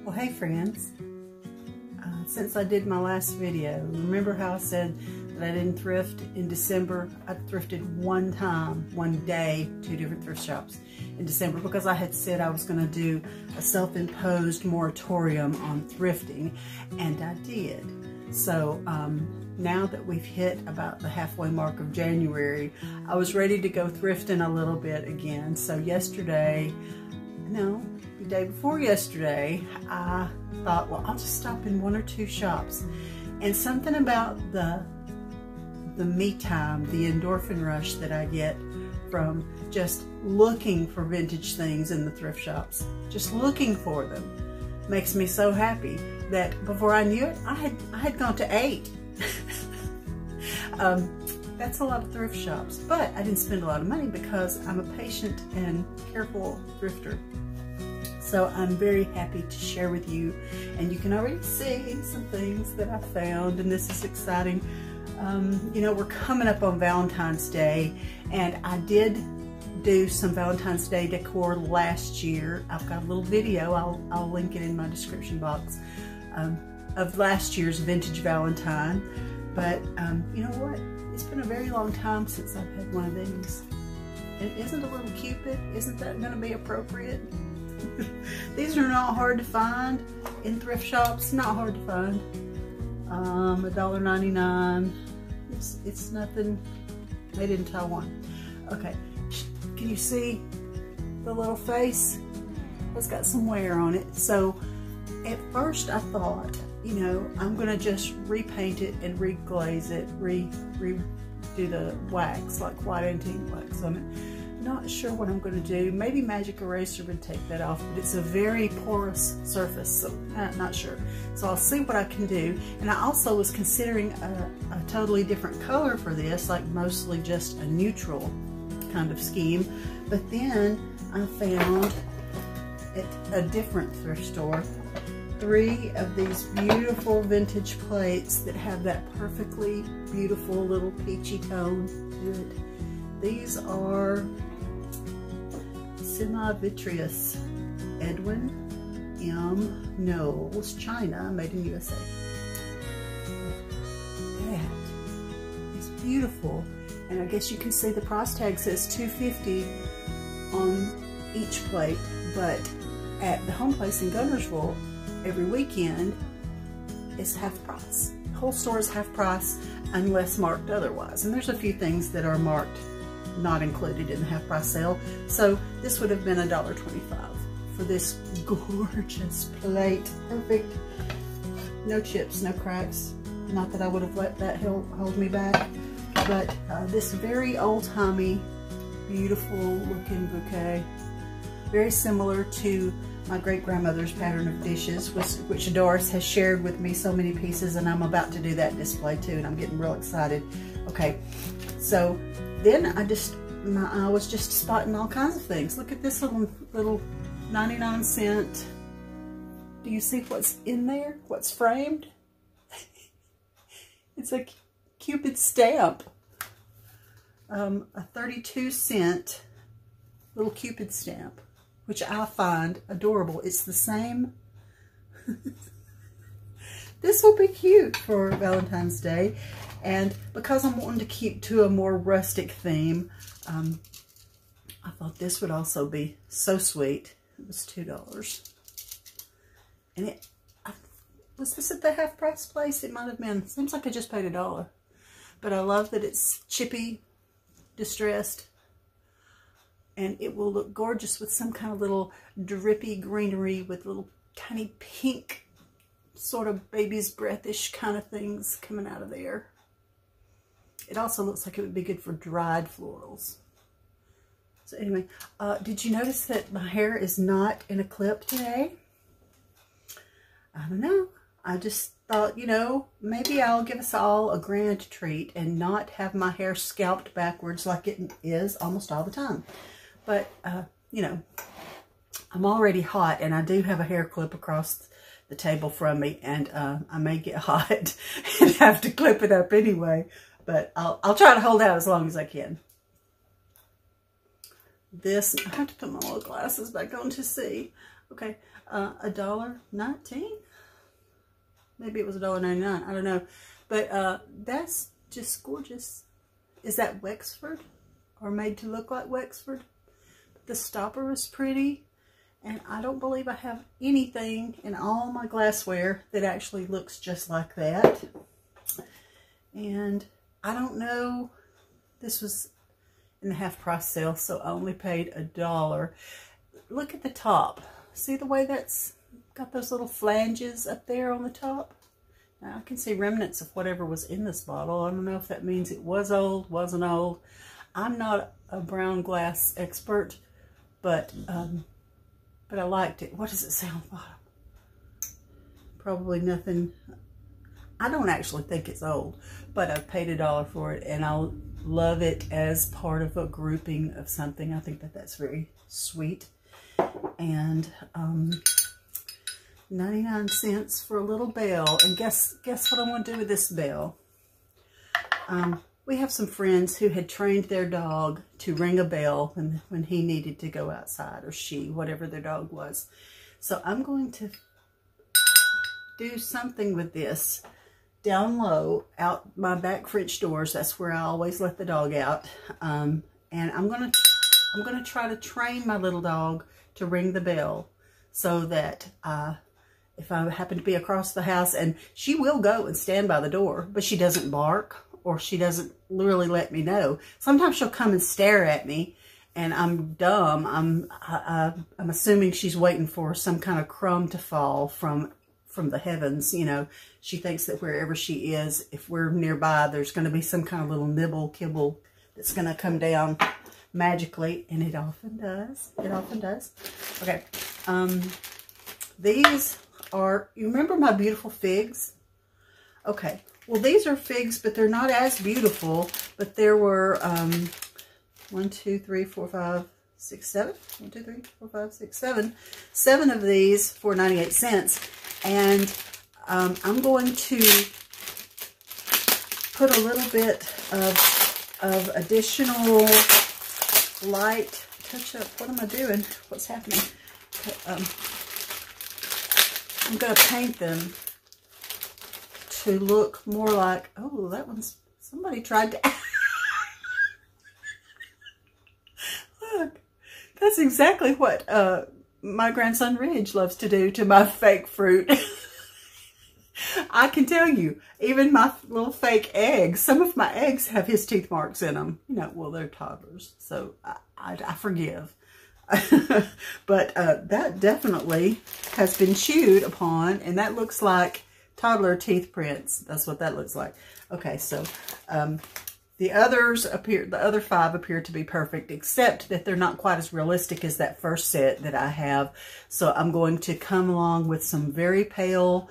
Well, hey friends, since I did my last video, remember how I said that I didn't thrift in December? I thrifted one time, one day, 2 different thrift shops in December because I had said I was going to do a self-imposed moratorium on thrifting, and I did. So now that we've hit about the halfway mark of January, I was ready to go thrifting a little bit again. So yesterday, no, the day before yesterday, I thought, well, I'll just stop in 1 or 2 shops. And something about the me time, the endorphin rush that I get from just looking for vintage things in the thrift shops, just looking for them, makes me so happy that before I knew it, I had gone to 8. That's a lot of thrift shops, but I didn't spend a lot of money because I'm a patient and careful thrifter. So I'm very happy to share with you, and you can already see some things that I found, and this is exciting. You know, we're coming up on Valentine's Day, and I did do some Valentine's Day decor last year. I've got a little video, I'll link it in my description box, of last year's vintage Valentine. But you know what? It's been a very long time since I've had one of these. And isn't a little Cupid, isn't that going to be appropriate? These are not hard to find in thrift shops, not hard to find. $1.99. It's nothing, made in Taiwan. Okay, can you see the little face? It's got some wear on it. So at first I thought, you know, I'm gonna just repaint it and reglaze it, redo the wax, like white antique wax on it. Not sure what I'm going to do. Maybe magic eraser would take that off, but it's a very porous surface, so not sure. So I'll see what I can do. And I also was considering a totally different color for this, like mostly just a neutral kind of scheme. But then I found at a different thrift store 3 of these beautiful vintage plates that have that perfectly beautiful little peachy tone to it. These are semi-vitreous Edwin M. Knowles, China, made in USA. That is beautiful, and I guess you can see the price tag says $2.50 on each plate, but at the home place in Gunnersville, every weekend is half price. The whole store is half price unless marked otherwise, and there's a few things that are marked not included in the half price sale. So this would have been $1.25 for this gorgeous plate. Perfect. No chips, no cracks. Not that I would have let that hold me back, but this very old-timey, beautiful looking bouquet. Very similar to my great-grandmother's pattern of dishes, which Doris has shared with me so many pieces, and I'm about to do that display too, and I'm getting real excited. Okay, so then my eye was just spotting all kinds of things. Look at this little 99-cent. Do you see what's in there? What's framed? It's a Cupid stamp. A 32-cent little Cupid stamp, which I find adorable. It's the same. This will be cute for Valentine's Day. And because I'm wanting to keep to a more rustic theme, I thought this would also be so sweet. It was $2. And was this at the half price place? It might have been. Seems like I just paid $1. But I love that it's chippy, distressed. And it will look gorgeous with some kind of little drippy greenery with little tiny pink, sort of baby's breathish kind of things coming out of there. It also looks like it would be good for dried florals. So anyway, did you notice that my hair is not in a clip today? I don't know. I just thought, you know, maybe I'll give us all a grand treat and not have my hair scalped backwards like it is almost all the time. But, you know, I'm already hot, and I do have a hair clip across the table from me, and I may get hot and have to clip it up anyway. But I'll try to hold out as long as I can. This, I have to put my little glasses back on to see. Okay, $1.19. Maybe it was $1.99. I don't know. But that's just gorgeous. Is that Wexford? Or made to look like Wexford? The stopper is pretty. And I don't believe I have anything in all my glassware that actually looks just like that. And I don't know. This was in the half price sale, so I only paid $1. Look at the top. See the way that's got those little flanges up there on the top? Now I can see remnants of whatever was in this bottle. I don't know if that means it was old, wasn't old. I'm not a brown glass expert, but I liked it. What does it say on the bottom? Probably nothing. I don't actually think it's old, but I paid $1 for it, and I love it as part of a grouping of something. I think that that's very sweet. And 99 cents for a little bell. And guess what I'm going to do with this bell? We have some friends who had trained their dog to ring a bell when he needed to go outside, or she, whatever their dog was. So I'm going to do something with this down low, out my back French doors. That's where I always let the dog out. And I'm gonna try to train my little dog to ring the bell, so that if I happen to be across the house, and she will go and stand by the door, but she doesn't bark, or she doesn't really let me know. Sometimes she'll come and stare at me, and I'm dumb. I'm assuming she's waiting for some kind of crumb to fall from the heavens. You know, she thinks that wherever she is, if we're nearby, there's going to be some kind of little nibble, kibble that's going to come down magically, and it often does. It often does. Okay, these are, you remember my beautiful figs? Okay, well, these are figs, but they're not as beautiful. But there were 1, 2, 3, 4, 5, 6, 7. 1, 2, 3, 4, 5, 6, 7. 7 of these for 98 cents. And I'm going to put a little bit of additional light touch up. What am I doing? What's happening? I'm going to paint them to look more like, oh, that one's, somebody tried to, look, that's exactly what my grandson Ridge loves to do to my fake fruit. I can tell you, even my little fake eggs, some of my eggs have his teeth marks in them. You know, well, they're toddlers, so I forgive. But that definitely has been chewed upon, and that looks like toddler teeth prints. That's what that looks like. Okay, so the other 5 appear to be perfect, except that they're not quite as realistic as that first set that I have. So I'm going to come along with some very pale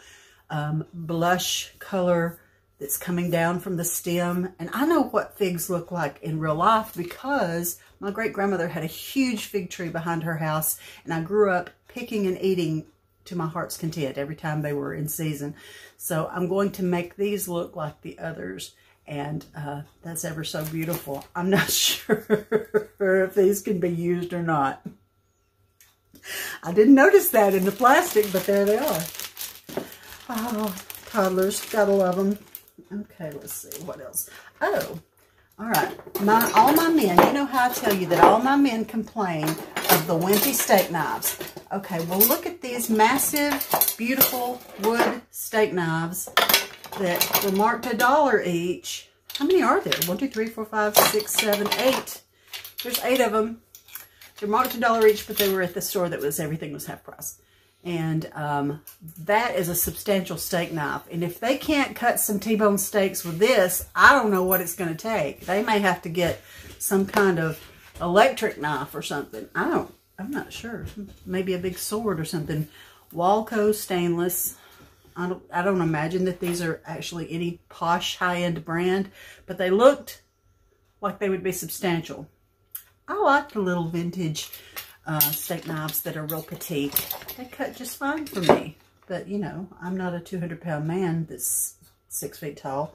blush color that's coming down from the stem. And I know what figs look like in real life, because my great-grandmother had a huge fig tree behind her house, and I grew up picking and eating to my heart's content every time they were in season. So I'm going to make these look like the others, and that's ever so beautiful. I'm not sure if these can be used or not. I didn't notice that in the plastic, but there they are. Oh, toddlers, gotta love them. Okay, let's see, what else? Oh, all right. All my men, you know how I tell you that all my men complain of the wimpy steak knives. Okay, well, look at these massive, beautiful wood steak knives that were marked $1 each. How many are there? 1, 2, 3, 4, 5, 6, 7, 8. There's 8 of them. They're marked $1 each, but they were at the store that was, everything was half price. And that is a substantial steak knife. And if they can't cut some T-bone steaks with this, I don't know what it's going to take. They may have to get some kind of electric knife or something. I'm not sure. Maybe a big sword or something. Walco stainless. I don't imagine that these are actually any posh high-end brand, but they looked like they would be substantial. I like the little vintage steak knives that are real petite. They cut just fine for me. But, you know, I'm not a 200-pound man that's 6 feet tall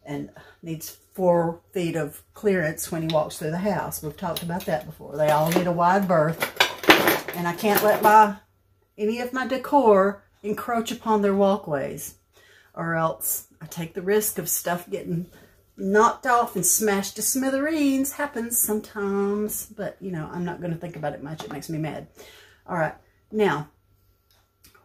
and needs 4 feet of clearance when he walks through the house. We've talked about that before. They all need a wide berth. And I can't let my any of my decor encroach upon their walkways, or else I take the risk of stuff getting knocked off and smashed to smithereens. Happens sometimes, but you know, I'm not going to think about it much. It makes me mad. All right, now,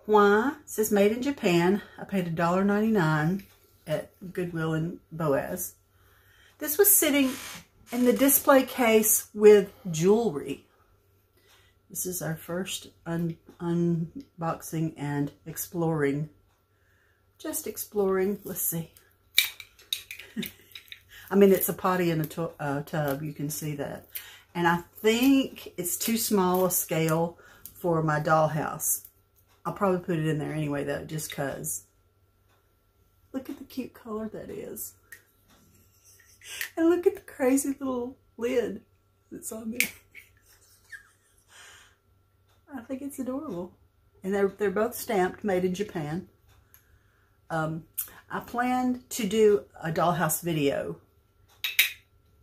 why? It says made in Japan. I paid $1.99 at Goodwill in Boaz. This was sitting in the display case with jewelry. This is our first unboxing and exploring. Just exploring. Let's see. I mean, it's a potty in a tub. You can see that. And I think it's too small a scale for my dollhouse. I'll probably put it in there anyway, though, just because. Look at the cute color that is. And look at the crazy little lid that's on there. I think it's adorable. And they're both stamped, made in Japan. I planned to do a dollhouse video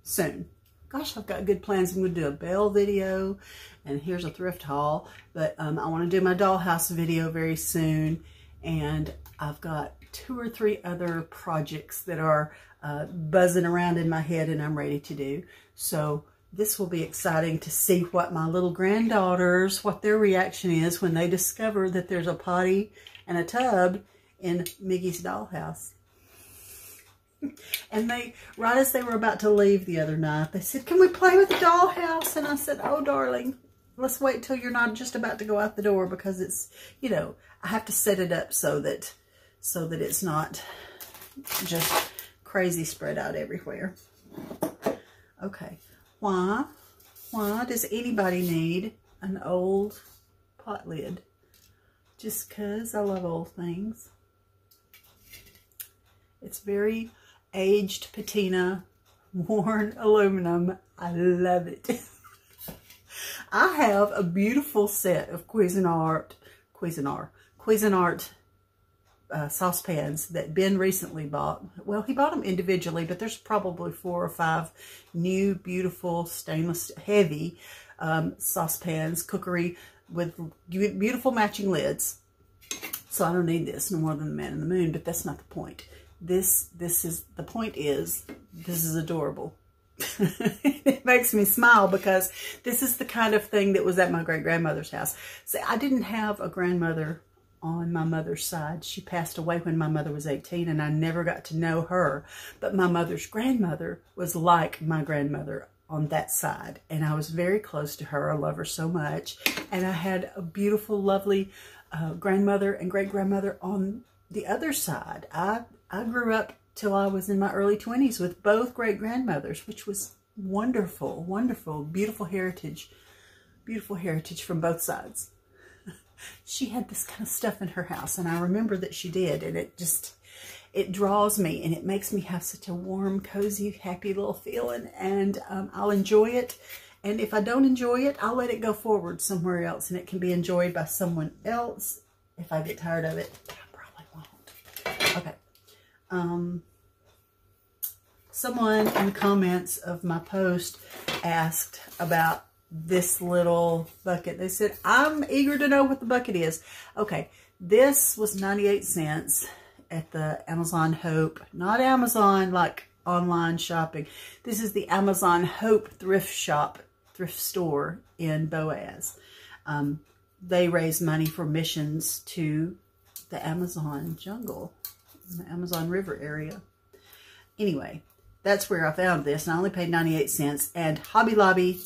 soon. Gosh, I've got good plans. I'm going to do a Belle video, and here's a thrift haul. But I want to do my dollhouse video very soon, and I've got 2 or 3 other projects that are buzzing around in my head and I'm ready to do. So this will be exciting to see what my little granddaughters, what their reaction is when they discover that there's a potty and a tub in Miggy's dollhouse. And they, right as they were about to leave the other night, they said, "Can we play with the dollhouse?" And I said, "Oh, darling, let's wait till you're not just about to go out the door, because it's, you know, I have to set it up so that it's not just crazy spread out everywhere." Okay. Why does anybody need an old pot lid? Just because I love old things. It's very aged patina, worn aluminum. I love it. I have a beautiful set of Cuisinart saucepans that Ben recently bought. Well, he bought them individually, but there's probably 4 or 5 new, beautiful, stainless, heavy saucepans, cookery, with beautiful matching lids. So I don't need this no more than the Man in the Moon, but that's not the point. The point is, this is adorable. It makes me smile because this is the kind of thing that was at my great-grandmother's house. See, I didn't have a grandmother on my mother's side. She passed away when my mother was 18, and I never got to know her. But my mother's grandmother was like my grandmother on that side, and I was very close to her. I love her so much. And I had a beautiful, lovely grandmother and great-grandmother on the other side. I grew up till I was in my early 20s with both great-grandmothers, which was wonderful, wonderful, beautiful heritage from both sides. She had this kind of stuff in her house, and I remember that she did, and it draws me, and it makes me have such a warm, cozy, happy little feeling, and I'll enjoy it. And if I don't enjoy it, I'll let it go forward somewhere else, and it can be enjoyed by someone else if I get tired of it. But I probably won't. Okay. Someone in the comments of my post asked about this little bucket. They said, "I'm eager to know what the bucket is." Okay, this was 98 cents at the Amazon Hope. Not Amazon like online shopping. This is the Amazon Hope thrift store in Boaz. They raise money for missions to the Amazon jungle, the Amazon River area. Anyway, that's where I found this, and I only paid 98 cents. And Hobby Lobby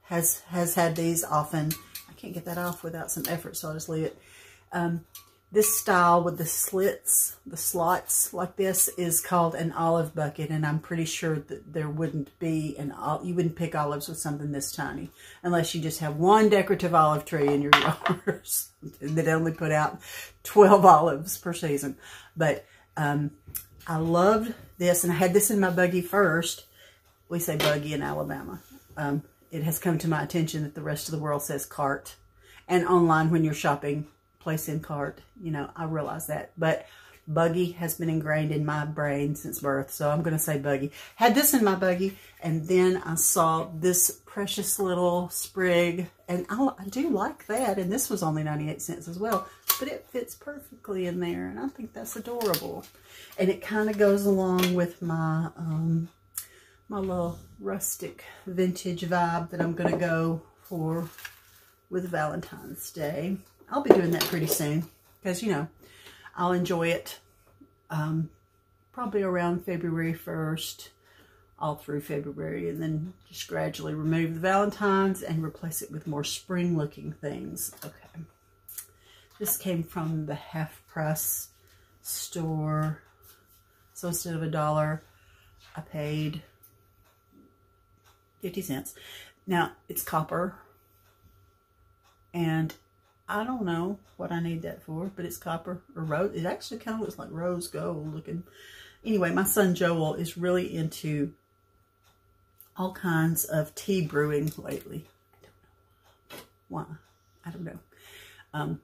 has had these often. I can't get that off without some effort, so I'll just leave it. This style with the slits, the slots like this, is called an olive bucket, and I'm pretty sure that there wouldn't be you wouldn't pick olives with something this tiny, unless you just have one decorative olive tree in your yard that only put out 12 olives per season. But I loved this, and I had this in my buggy first. We say buggy in Alabama. It has come to my attention that the rest of the world says cart. And online when you're shopping, place in cart. You know, I realize that. But Buggy has been ingrained in my brain since birth, so I'm going to say buggy. Had this in my buggy, and then I saw this precious little sprig, and I do like that, and this was only 98 cents as well, but it fits perfectly in there, and I think that's adorable. And it kind of goes along with my my little rustic vintage vibe that I'm going to go for with Valentine's Day. I'll be doing that pretty soon because, you know, I'll enjoy it probably around February 1st, all through February, and then just gradually remove the Valentines and replace it with more spring-looking things. Okay. This came from the half-price store. So instead of $1, I paid 50 cents. Now, it's copper. And I don't know what I need that for, but it's copper or rose. It actually kind of looks like rose gold looking. Anyway, my son Joel is really into all kinds of tea brewing lately. I don't know why. I don't know.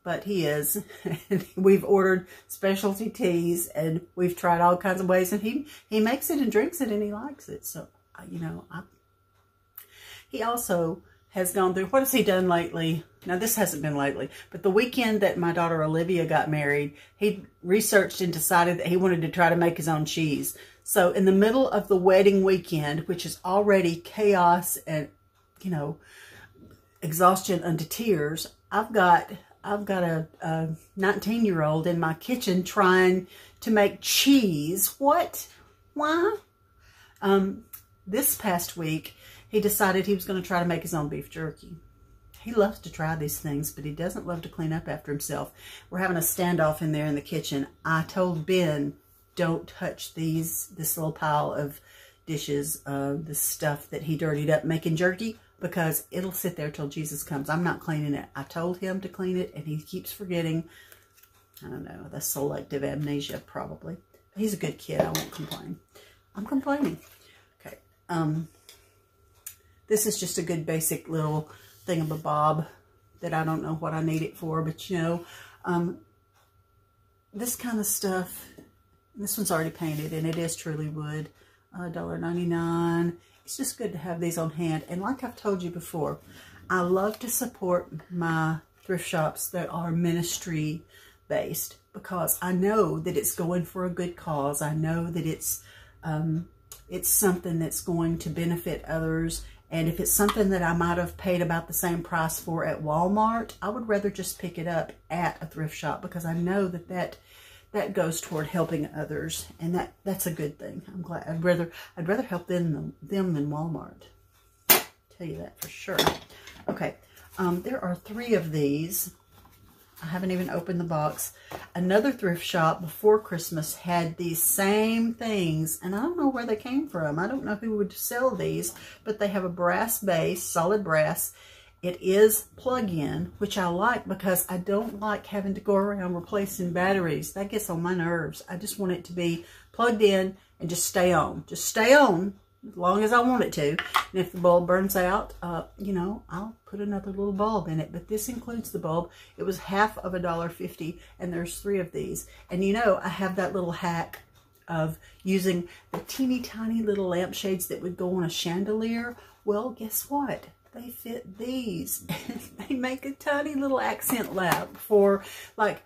But he is. We've ordered specialty teas, and we've tried all kinds of ways, and he makes it and drinks it, and he likes it. So, you know, he also has gone through, what has he done lately? Now, this hasn't been lately, but the weekend that my daughter Olivia got married, he researched and decided that he wanted to try to make his own cheese. So in the middle of the wedding weekend, which is already chaos and, you know, exhaustion unto tears, I've got a 19-year-old in my kitchen trying to make cheese. What? Why? This past week, he decided he was going to try to make his own beef jerky. He loves to try these things, but he doesn't love to clean up after himself. We're having a standoff in there in the kitchen. I told Ben, don't touch this little pile of dishes, this stuff that he dirtied up making jerky, because it'll sit there till Jesus comes. I'm not cleaning it. I told him to clean it, and he keeps forgetting. I don't know, that's selective amnesia, probably. He's a good kid. I won't complain. I'm complaining. Okay. This is just a good basic little thingamabob that I don't know what I need it for, but you know, this kind of stuff, this one's already painted, and it is truly wood, $1.99. It's just good to have these on hand. And like I've told you before, I love to support my thrift shops that are ministry based, because I know that it's going for a good cause. I know that it's something that's going to benefit others. And if it's something that I might have paid about the same price for at Walmart, I would rather just pick it up at a thrift shop, because I know that goes toward helping others, and that's a good thing. I'm glad. I'd rather help them than Walmart. I'll tell you that for sure. Okay, there are 3 of these. I haven't even opened the box. Another thrift shop before Christmas had these same things, and I don't know where they came from. I don't know who would sell these, but they have a brass base, solid brass. It is plug-in, which I like, because I don't like having to go around replacing batteries. That gets on my nerves. I just want it to be plugged in and just stay on. Just stay on as long as I want it to. And if the bulb burns out, you know, I'll put another little bulb in it. But this includes the bulb. It was half of $1.50, and there's 3 of these. And you know, I have that little hack of using the teeny tiny little lampshades that would go on a chandelier. Well, guess what? They fit these. They make a tiny little accent lamp for like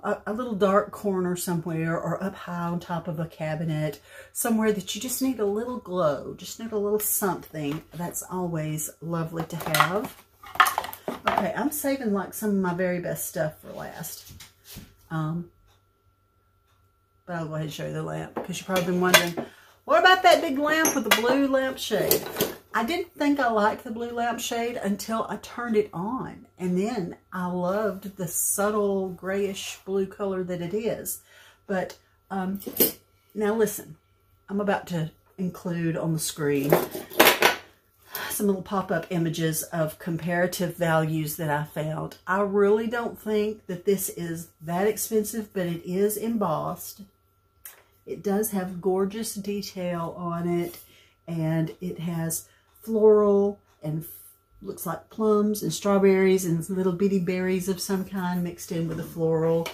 a little dark corner somewhere, or up high on top of a cabinet, somewhere that you just need a little glow, just need a little something. That's always lovely to have. Okay, I'm saving like some of my very best stuff for last. But I'll go ahead and show you the lamp, because you've probably been wondering, what about that big lamp with the blue lampshade? I didn't think I liked the blue lampshade until I turned it on. And then I loved the subtle grayish blue color that it is. But now listen, I'm about to include on the screen some little pop-up images of comparative values that I found. I really don't think that this is that expensive, but it is embossed. It does have gorgeous detail on it, and it has floral and looks like plums and strawberries and little bitty berries of some kind mixed in with the floral.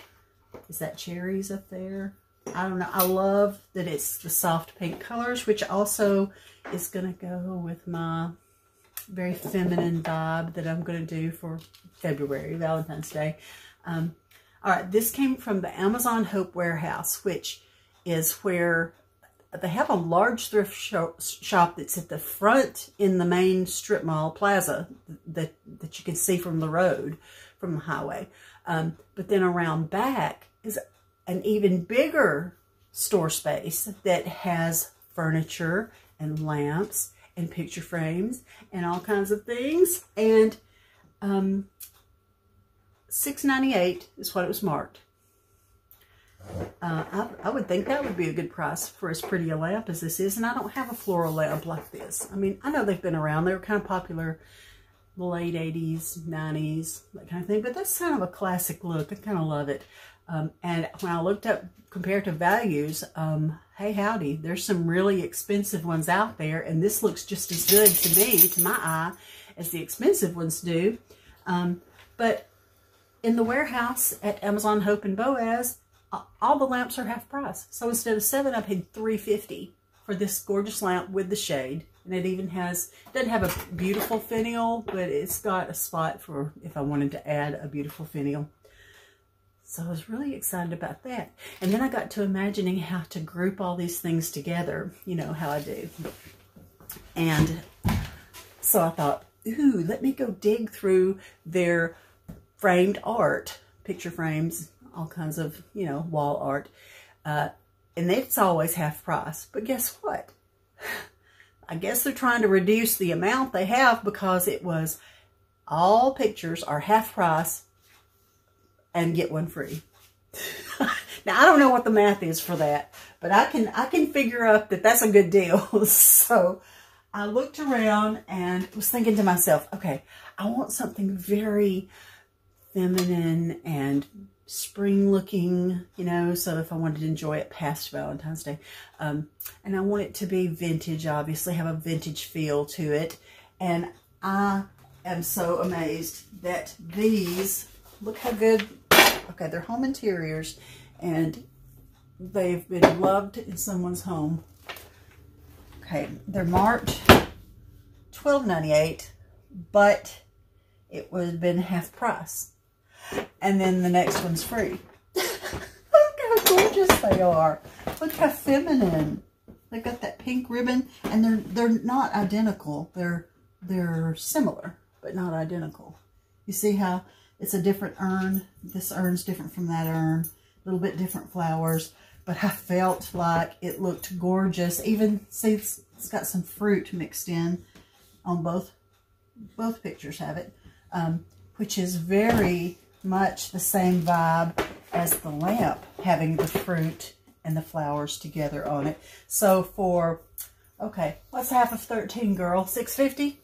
Is that cherries up there? I don't know. I love that it's the soft pink colors, which also is going to go with my very feminine vibe that I'm going to do for February, Valentine's Day. All right, this came from the Amazon Hope Warehouse, which is where they have a large thrift shop that's at the front in the main strip mall plaza that you can see from the road, from the highway. But then around back is an even bigger store space that has furniture and lamps and picture frames and all kinds of things. And $6.98 is what it was marked. I would think that would be a good price for as pretty a lamp as this is. And I don't have a floral lamp like this. I mean, I know they've been around. They were kind of popular the late 80s, 90s, that kind of thing. But that's kind of a classic look. I kind of love it. And when I looked up comparative values, hey howdy, there's some really expensive ones out there. And this looks just as good to me, to my eye, as the expensive ones do. But in the warehouse at Amazon Hope and Boaz, all the lamps are half price. So instead of $7, I paid $3.50 for this gorgeous lamp with the shade. And it even has, doesn't have a beautiful finial, but it's got a spot for if I wanted to add a beautiful finial. So I was really excited about that. And then I got to imagining how to group all these things together, you know, how I do. And so I thought, ooh, let me go dig through their framed art, picture frames, all kinds of, you know, wall art. And it's always half price. But guess what? I guess they're trying to reduce the amount they have because it was all pictures are half price and get one free. Now, I don't know what the math is for that, but I can figure out that that's a good deal. So I looked around and was thinking to myself, okay, I want something very feminine and spring looking, you know, so if I wanted to enjoy it past Valentine's Day. And I want it to be vintage, obviously, have a vintage feel to it. And I am so amazed that these, look how good, okay, they're home interiors and they've been loved in someone's home. Okay, they're marked $12.98, but it would have been half price. And then the next one's free. Look how gorgeous they are. Look how feminine. They've got that pink ribbon, and they're not identical. They're similar, but not identical. You see how it's a different urn? This urn's different from that urn. A little bit different flowers. But I felt like it looked gorgeous. Even, see, it's got some fruit mixed in on both pictures have it. Which is very much the same vibe as the lamp, having the fruit and the flowers together on it. So for, okay, what's half of 13, girl? $6.50?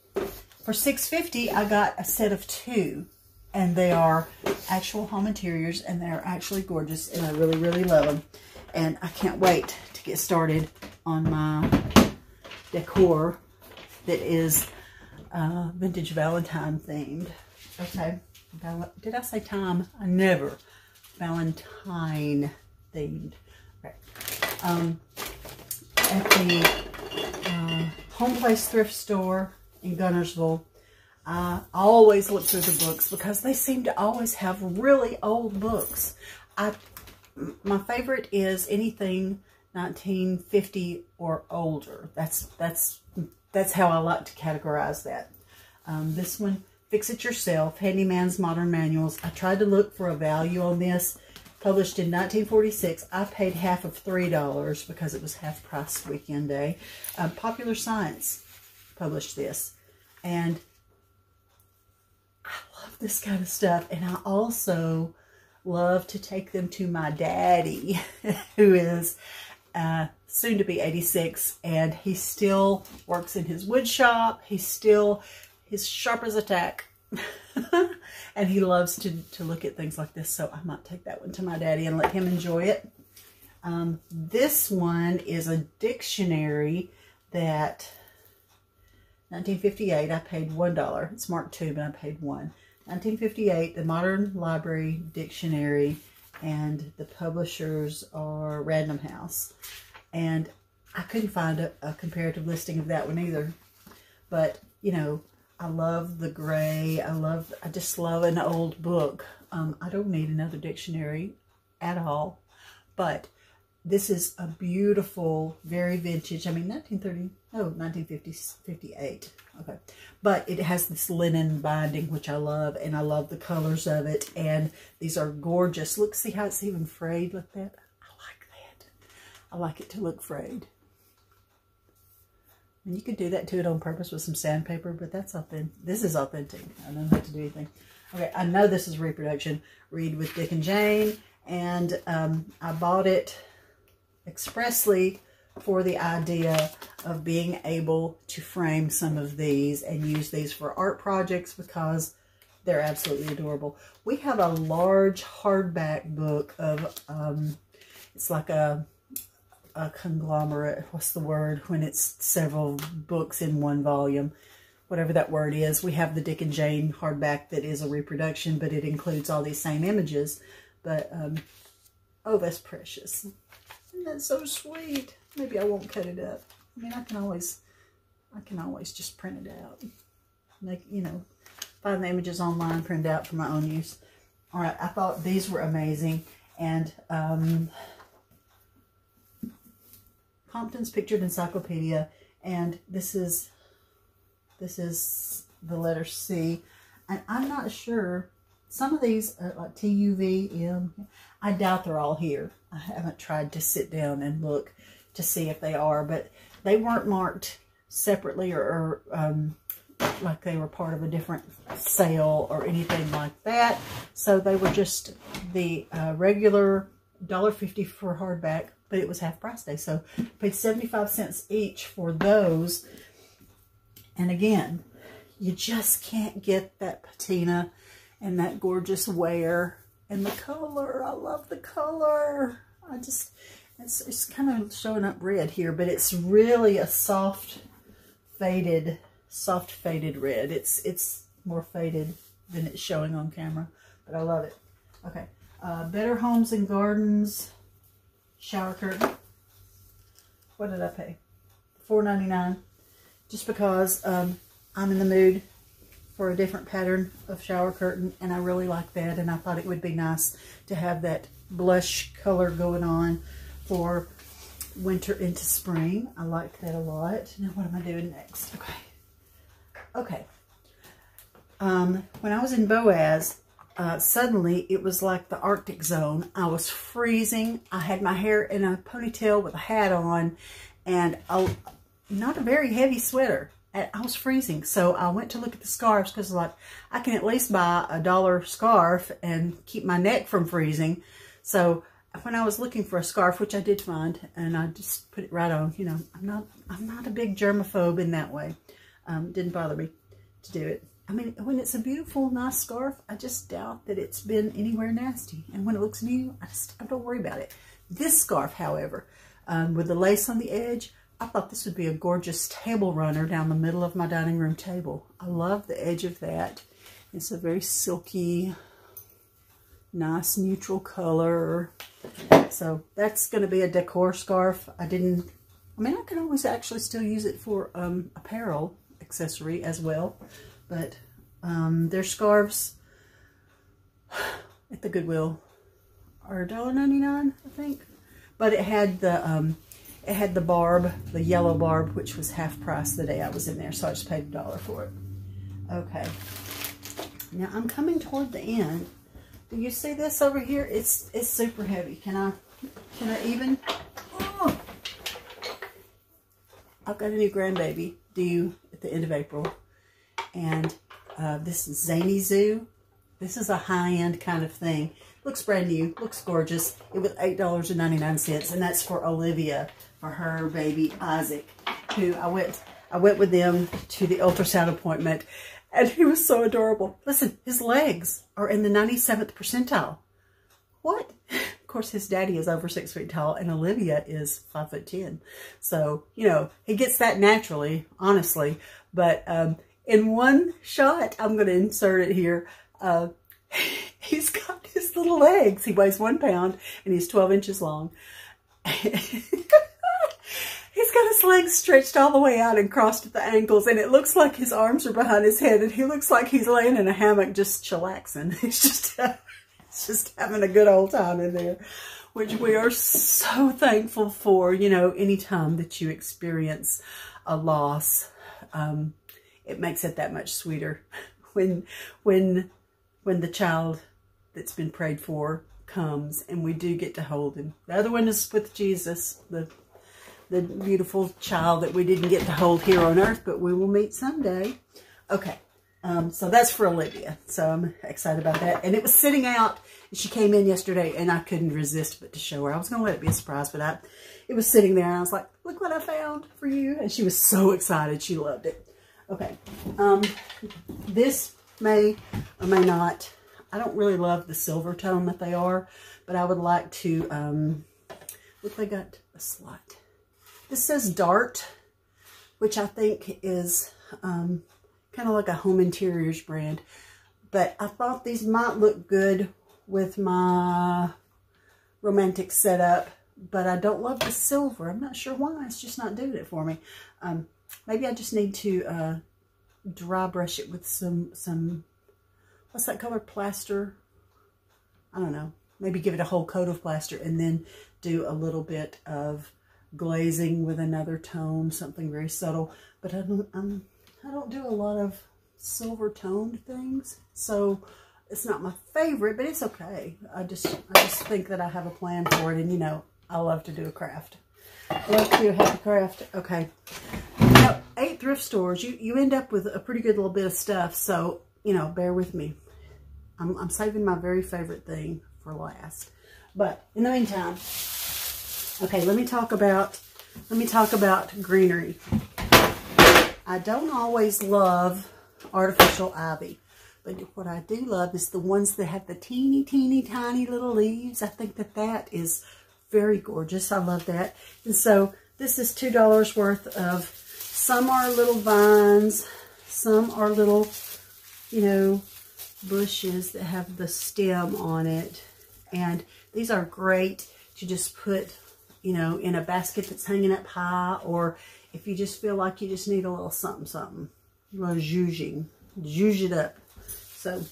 For $6.50, I got a set of 2. And they are actual home interiors, and they're actually gorgeous, and I really, really love them. And I can't wait to get started on my decor that is vintage Valentine themed. Okay. Did I say time? I never. Valentine themed. Okay. At the Home Place thrift store in Gunnersville, I always look through the books because they seem to always have really old books. My favorite is anything 1950 or older. That's how I like to categorize that. This one, Fix It Yourself, Handyman's Modern Manuals. I tried to look for a value on this. Published in 1946. I paid half of $3 because it was half price weekend day. Popular Science published this. And I love this kind of stuff. And I also love to take them to my daddy, who is soon to be 86. And he still works in his wood shop. He's sharp as a tack. And he loves to look at things like this. So I might take that one to my daddy and let him enjoy it. This one is a dictionary that 1958, I paid $1. It's marked 2, but I paid $1. 1958, the Modern Library Dictionary. and the publishers are Random House. And I couldn't find a comparative listing of that one either. But, you know, I love the gray. I just love an old book. I don't need another dictionary at all. But this is a beautiful, very vintage. I mean, 1958. Okay. But it has this linen binding, which I love. And I love the colors of it. And these are gorgeous. Look, see how it's even frayed like that? I like that. I like it to look frayed. And you could do that to it on purpose with some sandpaper, but that's authentic. This is authentic. I don't have to do anything. Okay, I know this is reproduction. Read with Dick and Jane. And I bought it expressly for the idea of being able to frame some of these and use these for art projects because they're absolutely adorable. We have a large hardback book of, it's like a conglomerate, what's the word, when it's several books in one volume, whatever that word is. We have the Dick and Jane hardback that is a reproduction, but it includes all these same images. But, oh, that's precious. Isn't that so sweet? Maybe I won't cut it up. I mean, I can always just print it out. Make, you know, find the images online, print it out for my own use. All right, I thought these were amazing. And, Compton's Pictured Encyclopedia, and this is the letter C, and I'm not sure. Some of these are like TUVM. I doubt they're all here. I haven't tried to sit down and look to see if they are, but they weren't marked separately or like they were part of a different sale or anything like that. So they were just the regular $1.50 for hardback, but it was half price day. So I paid 75 cents each for those. And again, you just can't get that patina and that gorgeous wear. And the color, I love the color. It's kind of showing up red here, but it's really a soft faded red. It's more faded than it's showing on camera, but I love it. Okay, Better Homes and Gardens shower curtain. What did I pay? $4.99. Just because I'm in the mood for a different pattern of shower curtain, and I really like that, and I thought it would be nice to have that blush color going on for winter into spring. I like that a lot. Now what am I doing next? Okay. When I was in Boaz, suddenly it was like the Arctic zone. I was freezing. I had my hair in a ponytail with a hat on, and not a very heavy sweater. I was freezing, so I went to look at the scarves because like I can at least buy a $1 scarf and keep my neck from freezing. So when I was looking for a scarf, which I did find, and I just put it right on. You know, I'm not a big germaphobe in that way. Didn't bother me to do it. I mean, when it's a beautiful, nice scarf, I just doubt that it's been anywhere nasty. And when it looks new, I don't worry about it. This scarf, however, with the lace on the edge, I thought this would be a gorgeous table runner down the middle of my dining room table. I love the edge of that. It's a very silky, nice neutral color. So that's going to be a decor scarf. I can always actually still use it for apparel accessory as well. But their scarves at the Goodwill are $1.99, I think. But it had the barb, the yellow barb, which was half price the day I was in there, so I just paid $1 for it. Okay. Now I'm coming toward the end. Do you see this over here? It's super heavy. Can I even? Oh! I've got a new grandbaby due at the end of April. And this is Zany Zoo. This is a high-end kind of thing. Looks brand new. Looks gorgeous. It was $8.99, and that's for Olivia, for her baby Isaac, who I went with them to the ultrasound appointment, and he was so adorable. Listen, his legs are in the 97th percentile. What? Of course, his daddy is over 6 feet tall, and Olivia is 5'10". So, you know, he gets that naturally, honestly. But in one shot, I'm going to insert it here. he's got his little legs. He weighs 1 pound and he's 12 inches long. He's got his legs stretched all the way out and crossed at the ankles, and it looks like his arms are behind his head, and he looks like he's laying in a hammock just chillaxing. He's just having a good old time in there, which we are so thankful for. You know, anytime that you experience a loss, it makes it that much sweeter when the child that's been prayed for comes and we do get to hold him. The other one is with Jesus, the beautiful child that we didn't get to hold here on earth, but we will meet someday. Okay, so that's for Olivia. So I'm excited about that. And it was sitting out. She came in yesterday, and I couldn't resist but to show her. I was going to let it be a surprise, but it was sitting there, and I was like, look what I found for you. And she was so excited. She loved it. Okay, this may or may not. I don't really love the silver tone that they are, but I would like to, look, they got a slot. This says Dart, which I think is kind of like a home interiors brand. But I thought these might look good with my romantic setup. But I don't love the silver. I'm not sure why. It's just not doing it for me. Maybe I just need to dry brush it with some, what's that color? Plaster? I don't know. Maybe give it a whole coat of plaster and then do a little bit of glazing with another tone, something very subtle. But I don't do a lot of silver toned things, so it's not my favorite, but it's okay. I just think that I have a plan for it, and you know, I love to do a craft. I love to do a happy craft. Okay, now 8 thrift stores, you end up with a pretty good little bit of stuff, so you know, bear with me. I'm saving my very favorite thing for last, but in the meantime. Okay, let me talk about greenery. I don't always love artificial ivy, but what I do love is the ones that have the teeny, teeny, tiny little leaves. I think that is very gorgeous. I love that. And so this is $2 worth of, some are little vines, some are little, you know, bushes that have the stem on it. And these are great to just put, you know, in a basket that's hanging up high, or if you just feel like you just need a little something, a little zhuzhing, zhuzh it up. So,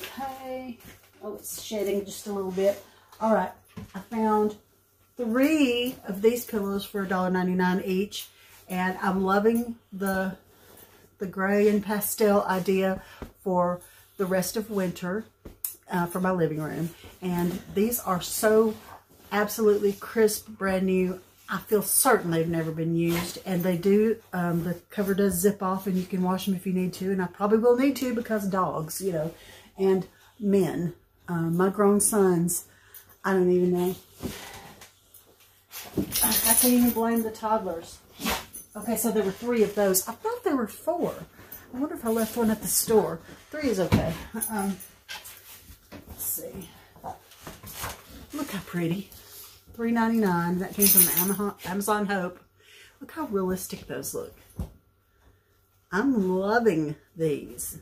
okay, oh, it's shedding just a little bit. All right, I found 3 of these pillows for $1.99 each, and I'm loving the gray and pastel idea for the rest of winter for my living room. And these are so absolutely crisp, brand new. I feel certain they've never been used, and they do, the cover does zip off and you can wash them if you need to, and I probably will need to because dogs, you know, and men, my grown sons, I don't even know. I can't even blame the toddlers. Okay, so there were 3 of those. I thought there were 4. I wonder if I left one at the store. 3 is okay. Let's see. Look how pretty. $3.99. That came from Amazon Hope. Look how realistic those look. I'm loving these.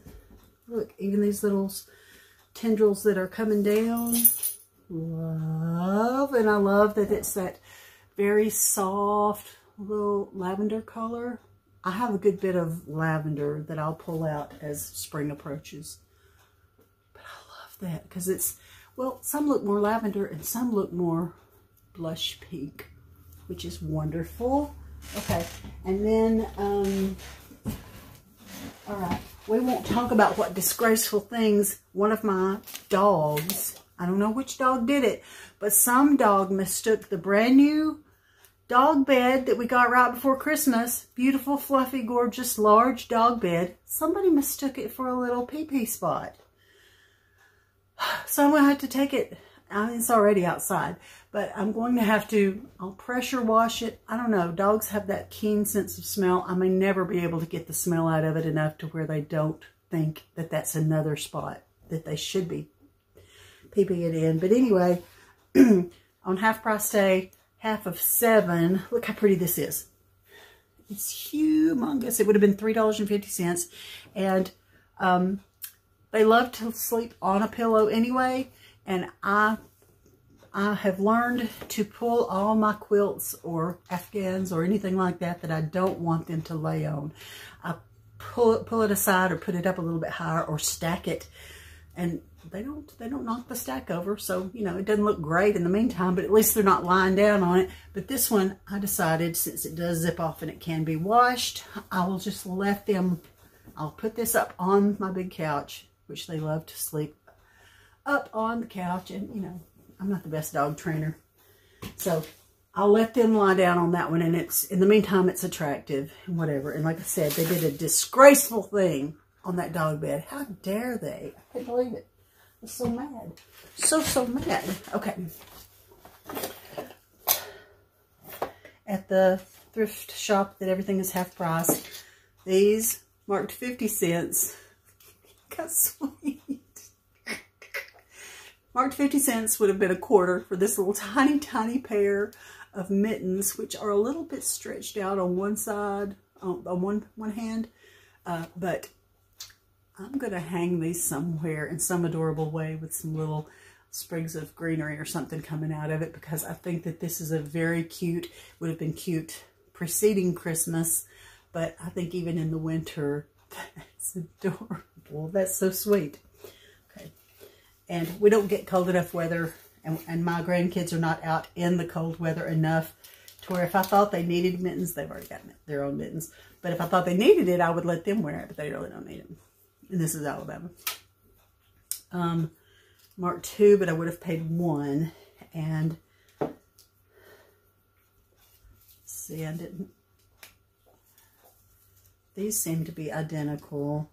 Look, even these little tendrils that are coming down. Love. And I love that it's that very soft little lavender color. I have a good bit of lavender that I'll pull out as spring approaches. But I love that because it's, well, some look more lavender and some look more blush pink, which is wonderful. Okay, and then, all right, we won't talk about what disgraceful things one of my dogs, I don't know which dog did it, but some dog mistook the brand new dog bed that we got right before Christmas, beautiful, fluffy, gorgeous, large dog bed. Somebody mistook it for a little pee-pee spot. So I'm going to have to take it. I mean, it's already outside, but I'm going to have to, I'll pressure wash it. I don't know. Dogs have that keen sense of smell. I may never be able to get the smell out of it enough to where they don't think that that's another spot that they should be pee-peeing it in. But anyway, on half price day, half of 7. Look how pretty this is. It's humongous. It would have been $3.50. And They love to sleep on a pillow anyway, and I have learned to pull all my quilts or Afghans or anything like that that I don't want them to lay on. I pull it aside or put it up a little bit higher or stack it, and they don't knock the stack over. So, you know, it doesn't look great in the meantime, but at least they're not lying down on it. But this one, I decided, since it does zip off and it can be washed, I will just let them, I'll put this up on my big couch, which they love to sleep up on the couch. And, you know, I'm not the best dog trainer, so I'll let them lie down on that one, and it's, in the meantime, it's attractive and whatever. And like I said, they did a disgraceful thing on that dog bed. How dare they? I can't believe it. I'm so mad. So mad. Okay. At the thrift shop that everything is half price, these marked 50 cents. How sweet. Marked 50 cents would have been a quarter for this little tiny pair of mittens, which are a little bit stretched out on one side, on one hand. But I'm going to hang these somewhere in some adorable way with some little sprigs of greenery or something coming out of it, because I think that this is a very cute, would have been cute preceding Christmas, but I think even in the winter, that's adorable. That's so sweet. And we don't get cold enough weather, and my grandkids are not out in the cold weather enough to where if I thought they needed mittens, they've already got their own mittens. But if I thought they needed it, I would let them wear it, but they really don't need it. And this is Alabama. Marked 2, but I would have paid 1. And see, I didn't. These seem to be identical,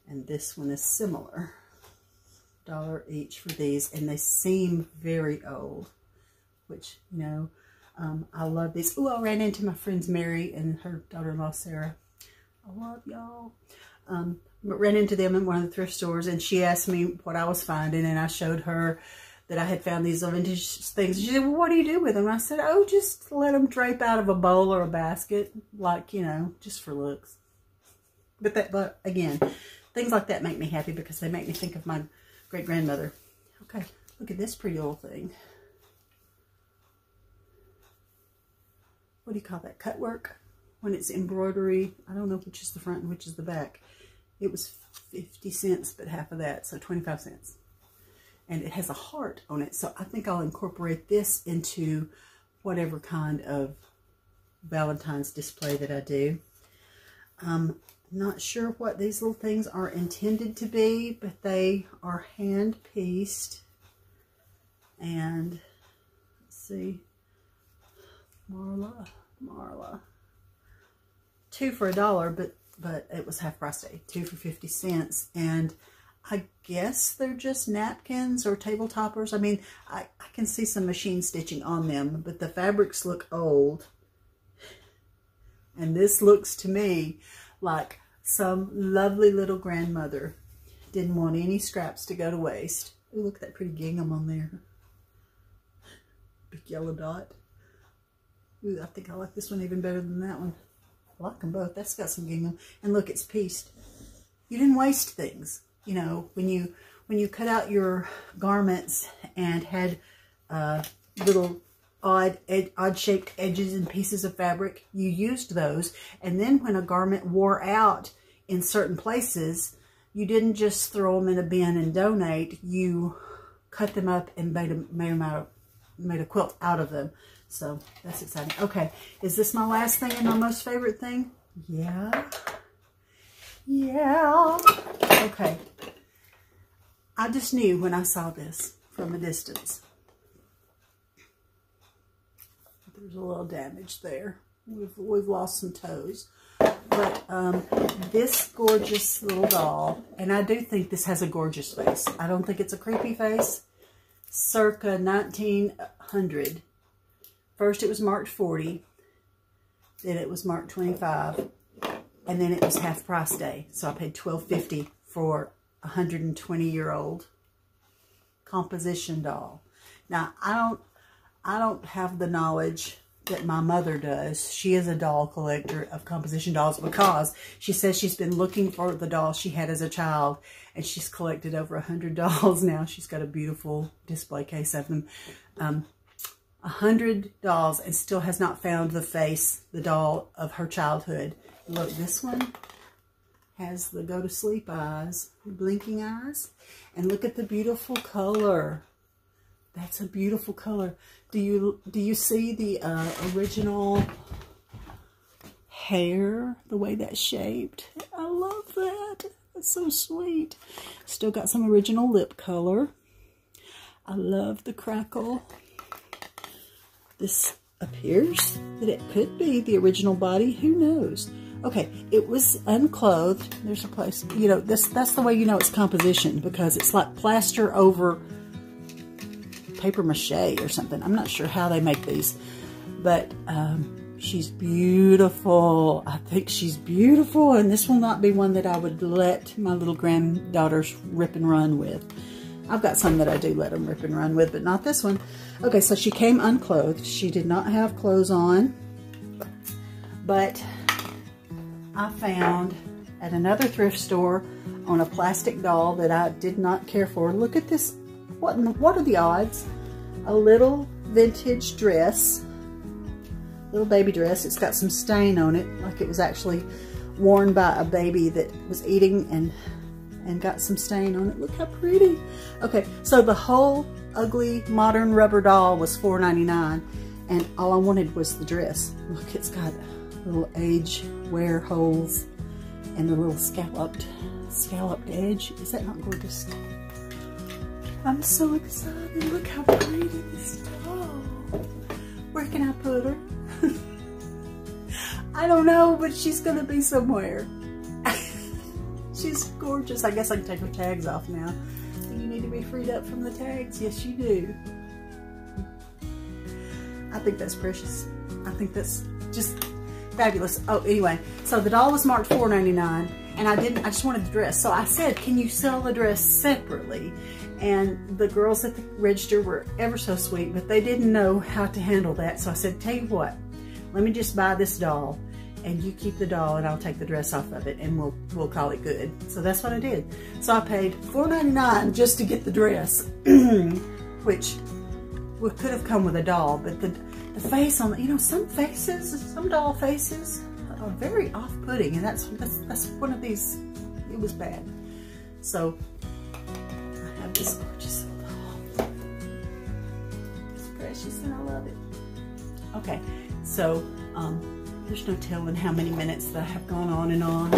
and this one is similar. $1 each for these, and they seem very old, which, you know, I love these. Oh, I ran into my friends Mary and her daughter-in-law Sarah. I love y'all. But ran into them in one of the thrift stores, and she asked me what I was finding, and I showed her that I had found these vintage things. She said, well, what do you do with them? And I said, oh, just let them drape out of a bowl or a basket, like, you know, just for looks. But again, things like that make me happy because they make me think of my great-grandmother. Okay, look at this pretty old thing. What do you call that? Cut work? When it's embroidery. I don't know which is the front and which is the back. It was 50 cents, but half of that, so 25 cents. And it has a heart on it, so I think I'll incorporate this into whatever kind of Valentine's display that I do. Not sure what these little things are intended to be, but they are hand pieced. And let's see, Marla, 2 for $1, but it was half price day, 2 for 50 cents. And I guess they're just napkins or table toppers. I mean, I can see some machine stitching on them, but the fabrics look old. And this looks to me like some lovely little grandmother didn't want any scraps to go to waste. Ooh, look at that pretty gingham on there. Big yellow dot. Ooh, I think I like this one even better than that one. I like them both. That's got some gingham. And look, it's pieced. You didn't waste things. You know, when you cut out your garments and had little odd-shaped edges and pieces of fabric, you used those. And then when a garment wore out in certain places, you didn't just throw them in a bin and donate. You cut them up and made a quilt out of them. So that's exciting. Okay, is this my last thing and my most favorite thing? Yeah. Yeah. Okay. I just knew when I saw this from a distance. There's a little damage there. We've lost some toes. But this gorgeous little doll, and I do think this has a gorgeous face. I don't think it's a creepy face. Circa 1900. First it was marked 40. Then it was marked 25. And then it was half price day. So I paid $12.50 for a 120-year-old composition doll. Now, I don't have the knowledge that my mother does. She is a doll collector of composition dolls because she says she's been looking for the dolls she had as a child, and she's collected over 100 dolls now. She's got a beautiful display case of them. 100 dolls, and still has not found the doll of her childhood. Look, this one has the go to sleep eyes, blinking eyes, and look at the beautiful color. That's a beautiful color. Do you see the original hair, the way that's shaped? I love that. That's so sweet. Still got some original lip color. I love the crackle. This appears that it could be the original body. Who knows? Okay, it was unclothed. There's a place, you know, that's the way you know it's composition, because it's like plaster over paper mache or something. I'm not sure how they make these, but she's beautiful. I think she's beautiful, and this will not be one that I would let my little granddaughters rip and run with. I've got some that I do let them rip and run with, but not this one. Okay, so she came unclothed. She did not have clothes on, but I found at another thrift store on a plastic doll that I did not care for. Look at this. What are the odds? A little vintage dress, little baby dress. It's got some stain on it, like it was actually worn by a baby that was eating and got some stain on it. Look how pretty. Okay, so the whole ugly modern rubber doll was $4.99, and all I wanted was the dress. Look, it's got little age wear holes and the little scalloped edge. Is that not gorgeous? I'm so excited. Look how pretty this doll. Where can I put her? I don't know, but she's gonna be somewhere. She's gorgeous. I guess I can take her tags off now. Do you need to be freed up from the tags? Yes, you do. I think that's precious. I think that's just fabulous. Oh, anyway, so the doll was marked $4.99, and I just wanted the dress. So I said, can you sell the dress separately? And the girls at the register were ever so sweet, but they didn't know how to handle that. So I said, tell you what, let me just buy this doll, and you keep the doll, and I'll take the dress off of it, and we'll call it good. So that's what I did. So I paid $4.99 just to get the dress, which could have come with a doll, but the face on, you know, some doll faces are very off-putting, and that's one of these. It was bad. So I have this gorgeous doll. It's precious, and I love it. Okay, so there's no telling how many minutes that I have gone on and on.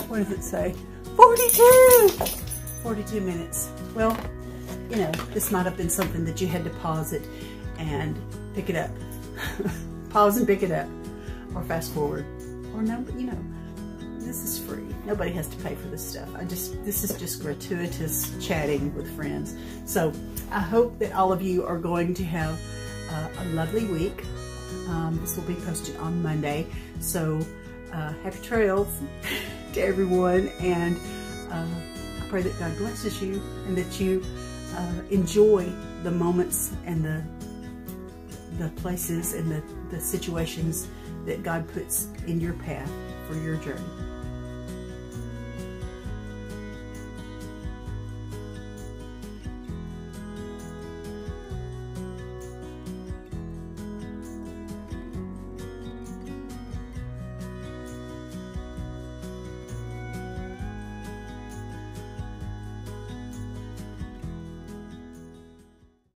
What does it say? 42 minutes. Well, you know, this might have been something that you had to pause it and pick it up. Pause and pick it up, or fast forward, or no, you know, this is free. Nobody has to pay for this stuff. This is just gratuitous chatting with friends. So I hope that all of you are going to have a lovely week. This will be posted on Monday. So happy trails to everyone, and I pray that God blesses you, and that you enjoy the moments and the places and the situations that God puts in your path for your journey.